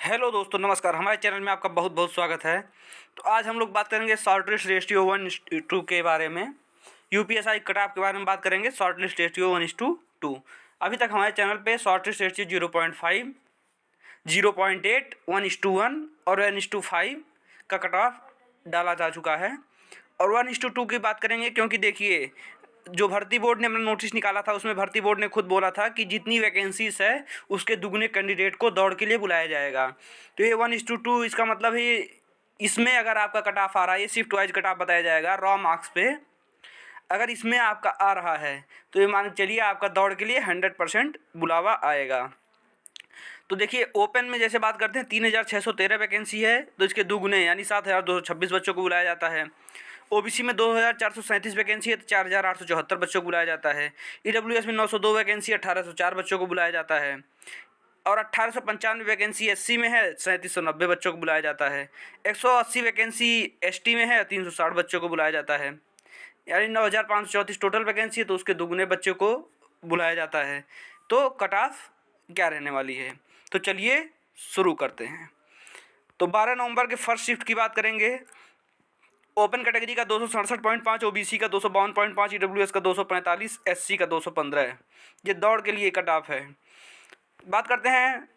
Hello दोस्तों, नमस्कार। हमारे चैनल में आपका बहुत बहुत स्वागत है। तो आज हम लोग बात करेंगे शॉर्ट लिस्ट रेशियो 1:2 के बारे में। यूपीएससी कट ऑफ के बारे में बात करेंगे। Short list ratio 1:2। अभी तक हमारे चैनल पे शॉर्ट लिस्ट रेशियो 0.5, 0.8, 1:1 और 1:5 का कट ऑफ डाला जा चुका है। और 1:2 की बात करेंगे क्योंकि देखिए, जो भर्ती बोर्ड ने अपना नोटिस निकाला था उसमें भर्ती बोर्ड ने खुद बोला था कि जितनी वैकेंसीज है उसके दुगने कैंडिडेट को दौड़ के लिए बुलाया जाएगा। तो ये 1:2 इसका मतलब है इसमें अगर आपका कट ऑफ आ रहा है, ये शिफ्ट वाइज कट ऑफ बताया जाएगा रॉ मार्क्स पे। अगर इसमें आपका आ रहा है तो ये मान के चलिए आपका दौड़ के लिए 100% बुलावा आएगा। तो देखिए, ओपन में जैसे बात करते हैं 3613 वैकेंसी है, तो इसके दुगने यानी 7226 बच्चों को बुलाया जाता है। ओबीसी में 2437 वैकेंसी है तो 4874 बच्चों को बुलाया जाता है। ईडब्ल्यूएस में 902 वैकेंसी 1804 बच्चों को बुलाया जाता है। और 1895 वैकेंसी एससी में है, 3790 बच्चों को बुलाया जाता है। 180 वैकेंसी एसटी में है, 360 बच्चों को बुलाया जाता है। यानी 9534 टोटल वैकेंसी है, तो उसके दुगने बच्चों को बुलाया जाता है। तो कट ऑफ क्या रहने वाली है, तो चलिए शुरू करते हैं। तो 12 नवंबर के फर्स्ट शिफ्ट की बात करेंगे। ओपन कैटेगरी का 267.5, ओबीसी का 252.5, ईडब्ल्यूएस का 245, एससी का 215 है। ये दौड़ के लिए कट ऑफ है। बात करते हैं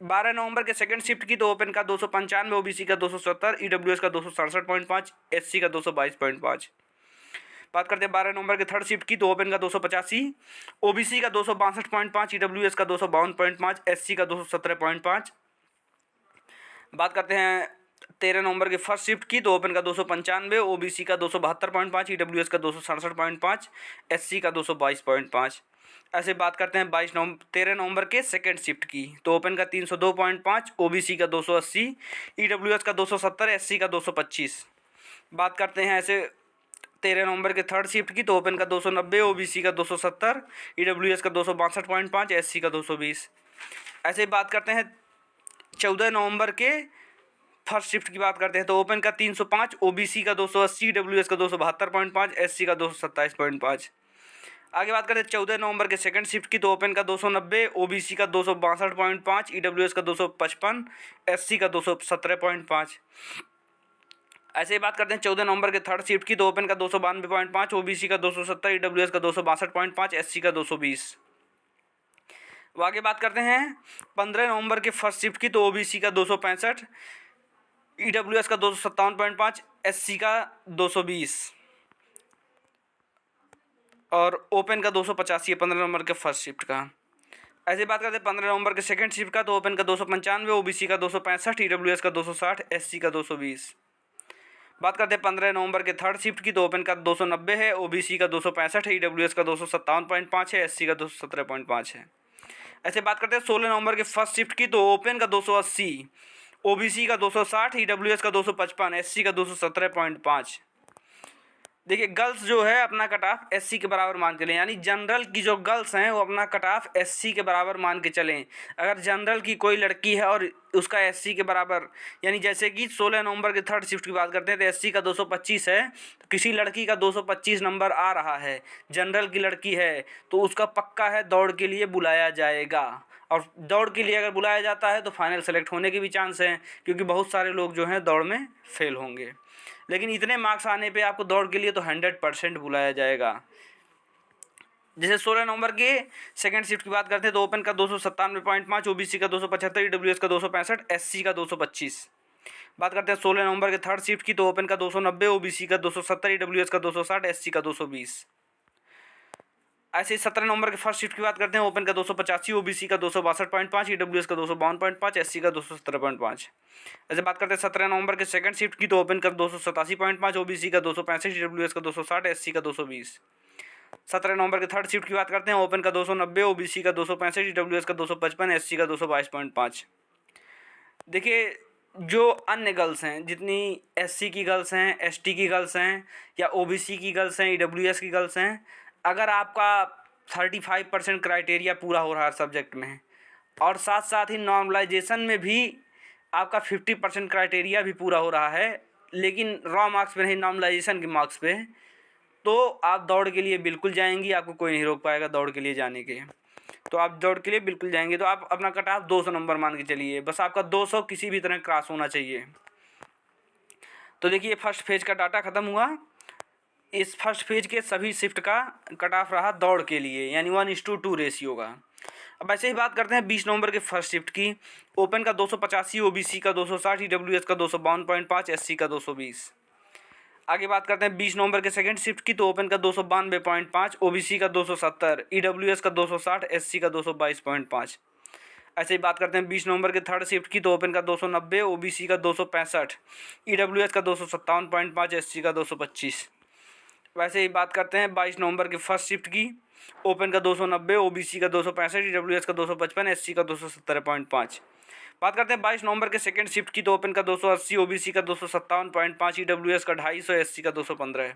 12 नवंबर के सेकंड शिफ्ट की। तो ओपन का 295, ओबीसी का 270, ईडब्ल्यूएस का 267.5, एससी का 222.5। बात करते हैं 12 नवंबर के थर्ड शिफ्ट की। तो ओपन का 285, ओबीसी का 262.5, ईडब्ल्यूएस का 252.5, एससी का 217.5। बात करते हैं 13 नवंबर के फर्स्ट शिफ्ट की। तो ओपन का 295, ओबीसी का 272.5, ईडब्ल्यूएस का 267.5, एससी का 222.5। ऐसे बात करते हैं 13 नवंबर के सेकेंड शिफ्ट की। तो ओपन का 302.5, ओबीसी का 280, ईडब्ल्यूएस का 270, एससी का 225। बात करते हैं ऐसे 13 नवंबर के थर्ड शिफ्ट की। तो ओपन का 290, ओबीसी का 270, ईडब्ल्यूएस का 262.5, एससी का 220। ऐसे बात करते हैं 14 नवंबर के फर्स्ट शिफ्ट की बात करते हैं। तो ओपन का 305, ओबीसी का 280, ईडब्ल्यूएस का 272.5, एससी का 227.5। आगे बात करते हैं 14 नवंबर के सेकंड शिफ्ट की। तो ओपन का 290, ओबीसी का 262.5, ईडब्ल्यूएस का 255, एससी का 217.5। ऐसे ही बात करते हैं 14 नवंबर के थर्ड शिफ्ट की। तो ओपन का 292.5, ओबीसी का 270, ईडब्ल्यूएस का 262.5, एससी का 220। आगे बात करते हैं 15 नवंबर के फर्स्ट शिफ्ट की। तो ओबीसी का 265, ईडब्ल्यूएस का 257.5, एससी का 220 और ओपन का 285 है 15 नवंबर के फर्स्ट शिफ्ट का। ऐसे बात करते हैं 15 नवंबर के सेकंड शिफ्ट का। तो ओपन का 295, ओबीसी का 265, ईडब्ल्यूएस का 260, एससी का 220। बात करते हैं 15 नवंबर के थर्ड शिफ्ट की। तो ओपन का 290 है, ओबीसी का 265 है, ईडब्ल्यूएस का 257.5 है, एससी का 217.5 है। ऐसे बात करते हैं 16 नवंबर के फर्स्ट शिफ्ट की। तो ओपन का 280, ओबीसी का 260, ईडब्ल्यूएस का 255, एससी का 217.5। देखिए, गर्ल्स जो है अपना कट ऑफ एससी के बराबर मान के चलें, यानी जनरल की जो गर्ल्स हैं वो अपना कट ऑफ एससी के बराबर मान के चलें। अगर जनरल की कोई लड़की है और उसका एससी के बराबर, यानी जैसे कि 16 नवंबर के थर्ड शिफ्ट की बात करते हैं तो एससी का 225 है, तो किसी लड़की का 225 नंबर आ रहा है, जनरल की लड़की है, तो उसका पक्का है दौड़ के लिए बुलाया जाएगा। और दौड़ के लिए अगर बुलाया जाता है तो फाइनल सेलेक्ट होने के भी चांस हैं, क्योंकि बहुत सारे लोग जो हैं दौड़ में फेल होंगे। लेकिन इतने मार्क्स आने पे आपको दौड़ के लिए तो 100% बुलाया जाएगा। जैसे 16 नवंबर के सेकंड शिफ्ट की बात करते हैं। तो ओपन का 297.5, ओबीसी का 275, ईडब्ल्यूएस का 265, एससी का 225। बात करते हैं 16 नवंबर के थर्ड शिफ्ट की। तो ओपन का 290, ओबीसी का 270, ईडब्ल्यूएस का 260, एससी का 220। ऐसे ही 17 नवंबर के फर्स्ट शिफ्ट की बात करते हैं। ओपन का 285, ओबीसी का 262.5, ईडब्ल्यूएस का 252.5, एससी का 217.5। ऐसे बात करते हैं 17 नवंबर के सेकंड शिफ्ट की। तो ओपन का 287.5, ओबीसी का 265, ईडब्ल्यूएस का 260, एससी का 220। 17 नवंबर के थर्ड शिफ्ट की बात करते हैं। ओपन का 290, ओबीसी का 265, ईडब्ल्यूएस का 255, एससी का 222.5। देखिए, जो अन्य गर्ल्स हैं, जितनी एससी की गर्ल्स हैं, एसटी की गर्ल्स हैं या ओबीसी की गर्ल्स हैं, ईडब्ल्यूएस की गर्ल्स हैं, अगर आपका 35% क्राइटेरिया पूरा हो रहा है सब्जेक्ट में और साथ साथ ही नॉर्मलाइजेशन में भी आपका 50% क्राइटेरिया भी पूरा हो रहा है, लेकिन रॉ मार्क्स पे नहीं, नॉर्मलाइजेशन के मार्क्स पे, तो आप दौड़ के लिए बिल्कुल जाएंगी, आपको कोई नहीं रोक पाएगा दौड़ के लिए जाने के। तो आप दौड़ के लिए बिल्कुल जाएंगे। तो आप अपना कट ऑफ 200 नंबर मान के चलिए, बस आपका 200 किसी भी तरह क्रॉस होना चाहिए। तो देखिए फर्स्ट फेज का डाटा ख़त्म हुआ। इस फर्स्ट फेज के सभी शिफ्ट का कट ऑफ रहा दौड़ के लिए, यानी 1:2 रेशियो का। अब ऐसे ही बात करते हैं 20 नवंबर के फर्स्ट शिफ्ट की। ओपन का 285, ओबीसी का 260, ईडब्ल्यूएस का 252.5, एससी का 220। आगे बात करते हैं 20 नवंबर के सेकंड शिफ्ट की। तो ओपन का 292.5, ओबीसी का 270, ईडब्ल्यूएस का 260, एससी का 222.5। ऐसे ही बात करते हैं 20 नवंबर के थर्ड शिफ्ट की। तो ओपन का 290, ओबीसी का 265, ईडब्ल्यूएस का 257.5, एससी का 225। वैसे ही बात करते हैं 22 नवंबर के फर्स्ट शिफ्ट की। ओपन का 290, ओबीसी का 265, ईडब्ल्यूएस का 255, एससी का 270.5। बात करते हैं 22 नवंबर के सेकंड शिफ्ट की। तो ओपन का 280, ओबीसी का 257.5, ईडब्ल्यूएस का 250, एससी का 215।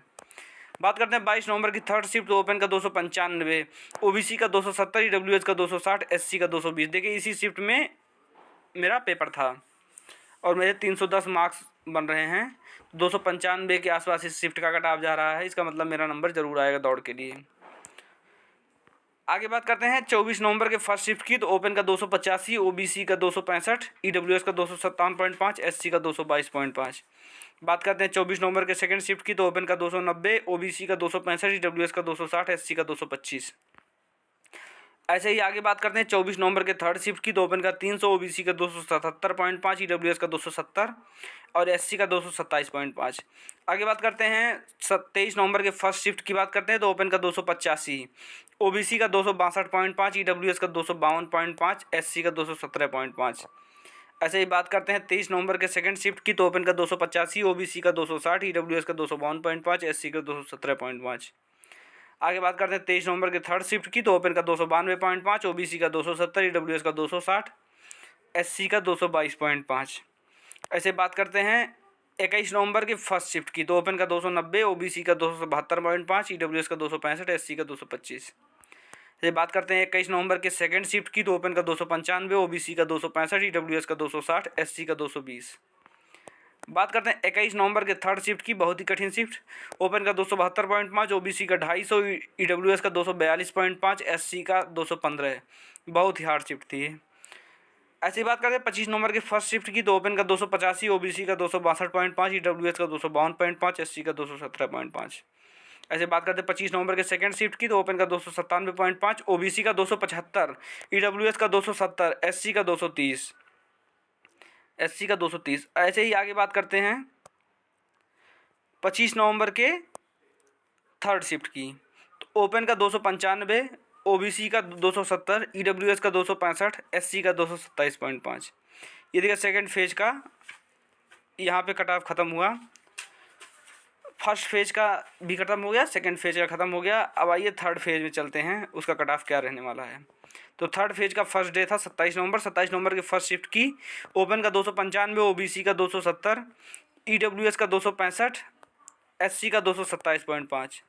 बात करते हैं 22 नवंबर की थर्ड शिफ्ट। तो ओपन का 295, ओबीसी का 270, ईडब्ल्यूएस का 260, एससी का 220। देखिए इसी शिफ्ट में मेरा पेपर था और मेरे 310 मार्क्स बन रहे हैं। 295 के आसपास इस शिफ्ट का कट ऑफ जा रहा है, इसका मतलब मेरा नंबर ज़रूर आएगा दौड़ के लिए। आगे बात करते हैं 24 नवंबर के फर्स्ट शिफ्ट की। तो ओपन का 285, ओबीसी का 265, ईडब्ल्यूएस का 257.5, एससी का 222.5। बात करते हैं 24 नवंबर के सेकंड शिफ्ट की। तो ओपन का 290, ओबीसी का 265, ईडब्ल्यूएस का 260, एससी का 225। ऐसे ही आगे बात करते हैं 24 नवंबर के थर्ड शिफ्ट की। तो ओपन का 300, ओबीसी का 277.5, ईडब्ल्यूएस का 270 और एससी का 227.5। आगे बात करते हैं 23 नवंबर के फर्स्ट शिफ्ट की बात करते हैं। तो ओपन का 285, ओबीसी का 262.5, ईडब्ल्यूएस का 252.5, एससी का 217.5। ऐसे ही बात करते हैं 23 नवंबर के सेकंड शिफ्ट की। तो ओपन का 285, ओबीसी का 260, ईडब्ल्यूएस का 252.5, एससी का 217.5। आगे बात करते हैं 23 नवंबर के थर्ड शिफ्ट की। तो ओपन का 292.5, ओबीसी का 270, ईडब्ल्यूएस का 260, एससी का 222.5। ऐसे बात करते हैं 21 नवंबर के फर्स्ट शिफ्ट की। तो ओपन का 290, ओबीसी का 272.5, ईडब्ल्यूएस का 265, एससी का 225। ऐसे बात करते हैं 21 नवंबर के सेकंड शिफ्ट की। तो ओपन का 295, ओबीसी का 265, ईडब्ल्यूएस का 260, एससी का 220। बात करते हैं 21 नवंबर के थर्ड शिफ्ट की, बहुत ही कठिन शिफ्ट। ओपन का 272.5, ओबीसी का 250, ईडब्ल्यूएस का 242.5, एससी का 215। बहुत ही हार्ड शिफ्ट थी ये। ऐसी बात करते हैं 25 नवंबर के फर्स्ट शिफ्ट की। तो ओपन का 285, ओबीसी का 262.5, ईडब्ल्यूएस का 252.5, एससी का 217.5। ऐसे बात करते हैं 25 नवंबर के सेकंड शिफ्ट की। तो ओपन का 297.5, ओबीसी का 275, ईडब्ल्यूएस का 270, एससी का 230, एससी का 230। ऐसे ही आगे बात करते हैं 25 नवंबर के थर्ड शिफ्ट की। तो ओपन का 295, ओबीसी का 270, ईडब्ल्यूएस का 265, एससी का 227.5। ये देखिए सेकंड फेज का यहाँ पे कट ऑफ ख़त्म हुआ। फर्स्ट फेज का भी ख़त्म हो गया, सेकंड फेज का ख़त्म हो गया। अब आइए थर्ड फेज में चलते हैं, उसका कट ऑफ क्या रहने वाला है। तो थर्ड फेज का फर्स्ट डे था 27 नवंबर। 27 नवंबर के फर्स्ट शिफ्ट की। ओपन का 295, ओबीसी का 270, ईडब्ल्यूएस का 265, एससी का 227.5।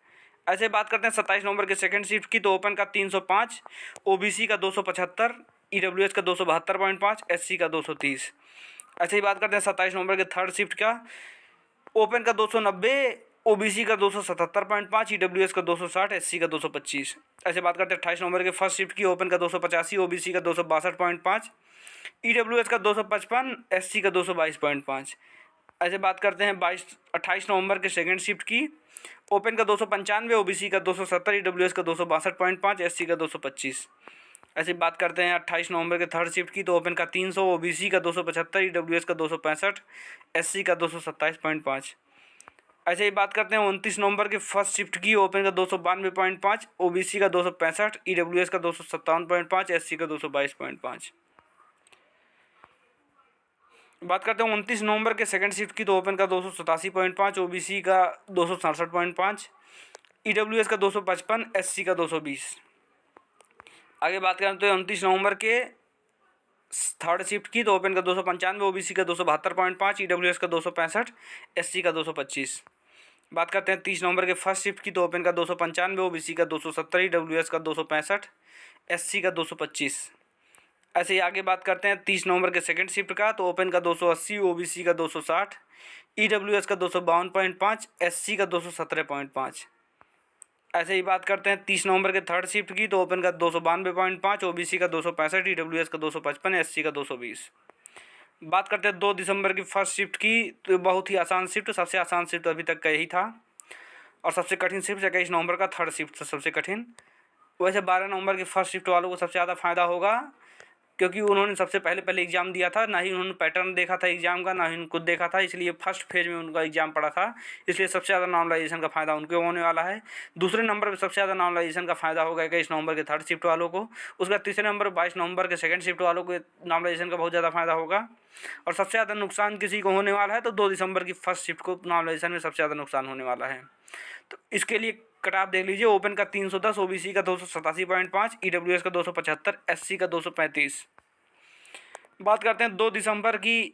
ऐसे बात करते हैं 27 नवंबर के सेकंड शिफ्ट की। तो ओपन का 305, ओबीसी का 275, ईडब्ल्यूएस का 272.5, एससी का 230। ऐसे ही बात करते हैं 27 नवंबर के थर्ड शिफ्ट का। ओपन का 290, ओबीसी का 277.5, ईडब्ल्यूएस का 260, एससी का 225। ऐसे बात करते हैं 28 नवंबर के फर्स्ट शिफ्ट की। ओपन का 285, ओबीसी का 262.5, ईडब्ल्यूएस का 255, एससी का 222.5। ऐसे बात करते हैं 28 नवंबर के सेकंड शिफ्ट की। ओपन का 295, ओबीसी का 270, ईडब्ल्यूएस का 262.5, एससी का 225। ऐसे बात करते हैं 28 नवंबर के थर्ड शिफ्ट की। तो ओपन का 300, ओबीसी का 275, ईडब्ल्यूएस का 265, एससी का 227.5। ऐसे ही बात करते हैं 29 नवंबर के फर्स्ट शिफ्ट की। ओपन का 292.5, ओबीसी का 265, ईडब्ल्यूएस का 257.5, एससी का 222.5। बात करते हैं 29 नवंबर के सेकंड शिफ्ट की। तो ओपन का 287.5, ओबीसी का 267.5, ईडब्ल्यूएस का 255, एससी का 220। आगे बात करते हैं 29 नवंबर के थर्ड शिफ्ट की। तो ओपन का 295, ओबीसी का 272.5, ईडब्ल्यूएस का 265, एससी का 225। बात करते हैं 30 नवंबर के फर्स्ट शिफ्ट की। तो ओपन का 295, ओबीसी का 270, ईडब्ल्यूएस का 265, एससी का 225। ऐसे ही आगे बात करते हैं 30 नवंबर के सेकंड शिफ्ट का। तो ओपन का 280, ओबीसी का 260, ईडब्ल्यूएस का 252.5, एससी का 217.5। ऐसे ही बात करते हैं 30 नवंबर के थर्ड शिफ्ट की, तो ओपन का 292.5, ओबीसी का 265, ईडब्ल्यूएस का 255, एससी का 220। बात करते हैं 2 दिसंबर की फर्स्ट शिफ्ट की, तो बहुत ही आसान शिफ्ट, सबसे आसान शिफ्ट अभी तक का यही था। और सबसे कठिन शिफ्ट 21 नवंबर का थर्ड शिफ्ट सबसे कठिन। वैसे 12 नवंबर की फर्स्ट शिफ्ट वालों को सबसे ज़्यादा फायदा होगा, क्योंकि उन्होंने सबसे पहले एग्ज़ाम दिया था, ना ही उन्होंने पैटर्न देखा था एग्ज़ाम का, ना ही उनको देखा था, इसलिए फर्स्ट फेज में उनका एग्ज़ाम पड़ा था, इसलिए सबसे ज़्यादा नॉर्मलाइजेशन का फ़ायदा उनको होने वाला है। दूसरे नंबर पर सबसे ज़्यादा नॉर्मलाइजेशन का फ़ायदा होगा 21 नवंबर के थर्ड शिफ्ट वालों को। उसके बाद तीसरे नंबर 22 नवंबर के सेकंड शिफ्ट वालों को नॉर्मलाइजेशन का बहुत ज़्यादा फ़ायदा होगा। और सबसे ज़्यादा नुकसान किसी को होने वाला है तो 2 दिसंबर की फर्स्ट शिफ्ट को नॉर्मलाइजेशन में सबसे ज़्यादा नुकसान होने वाला है। तो इसके लिए कट ऑफ देख लीजिए, ओपन का 310, ओबीसी का 287.5, ईडब्ल्यूएस का 275, एससी का 235। बात करते हैं 2 दिसंबर की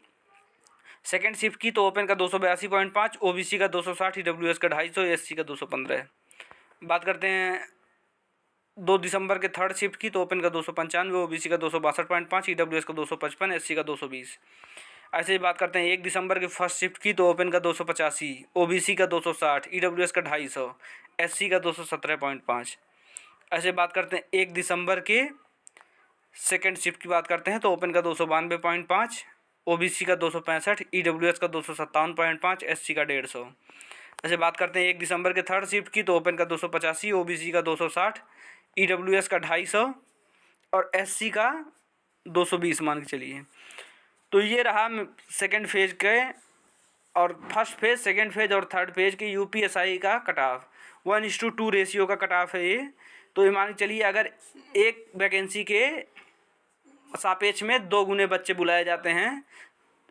सेकेंड शिफ्ट की, तो ओपन का 282.5, ओबीसी का 260, ईडब्ल्यूएस का 250, एससी का 215। बात करते हैं 2 दिसंबर के थर्ड शिफ्ट की, तो ओपन का 295, ओबीसी का 262.5, ईडब्ल्यूएस का 255, एससी का 220। ऐसे ही बात करते हैं 1 दिसंबर की फर्स्ट शिफ्ट की, तो ओपन का 285, ओबीसी का 260, ईडब्ल्यूएस का 250, एससी का 217.5। ऐसे बात करते हैं 1 दिसंबर के सेकेंड शिफ्ट की बात करते हैं, तो ओपन का 292.5, ओबीसी का 265, ईडब्ल्यूएस का 257.5, एससी का 150। ऐसे बात करते हैं 1 दिसंबर के थर्ड शिफ्ट की, तो ओपन का 285, ओबीसी का 260, ईडब्ल्यूएस का 250 और एससी का 220 मान के चलिए। तो ये रहा सेकेंड फेज के और फर्स्ट फेज, सेकेंड फेज और थर्ड फेज के यूपीएसआई का कट ऑफ 1:2 रेशियो का कट ऑफ है ये। तो ये मान के चलिए अगर एक वैकेंसी के सापेक्ष में 2 गुने बच्चे बुलाए जाते हैं,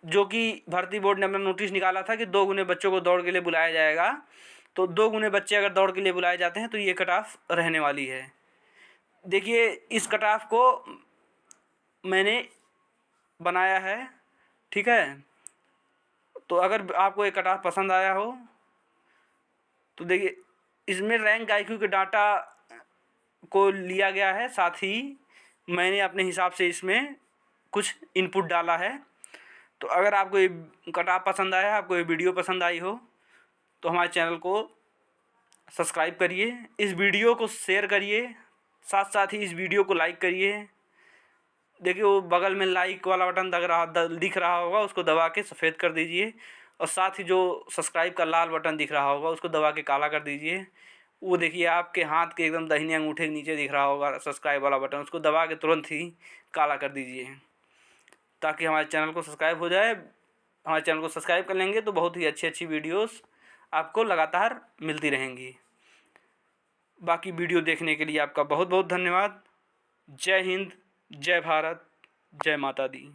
जो कि भर्ती बोर्ड ने अपना नोटिस निकाला था कि 2 गुने बच्चों को दौड़ के लिए बुलाया जाएगा, तो 2 गुने बच्चे अगर दौड़ के लिए बुलाए जाते हैं तो ये कट ऑफ रहने वाली है। देखिए इस कट ऑफ को मैंने बनाया है, ठीक है। तो अगर आपको ये कट ऑफ पसंद आया हो तो देखिए इसमें रैंक आईक्यू के डाटा को लिया गया है, साथ ही मैंने अपने हिसाब से इसमें कुछ इनपुट डाला है। तो अगर आपको ये कट ऑफ पसंद आया, आपको ये वीडियो पसंद आई हो, तो हमारे चैनल को सब्सक्राइब करिए, इस वीडियो को शेयर करिए, साथ साथ ही इस वीडियो को लाइक करिए। देखिए वो बगल में लाइक वाला बटन दिख रहा होगा, उसको दबा के सफ़ेद कर दीजिए, और साथ ही जो सब्सक्राइब का लाल बटन दिख रहा होगा उसको दबा के काला कर दीजिए। वो देखिए आपके हाथ के एकदम दाहिने अंगूठे के नीचे दिख रहा होगा सब्सक्राइब वाला बटन, उसको दबा के तुरंत ही काला कर दीजिए, ताकि हमारे चैनल को सब्सक्राइब हो जाए। हमारे चैनल को सब्सक्राइब कर लेंगे तो बहुत ही अच्छी अच्छी वीडियोस आपको लगातार मिलती रहेंगी। बाकी वीडियो देखने के लिए आपका बहुत बहुत धन्यवाद। जय हिंद, जय भारत, जय माता दी।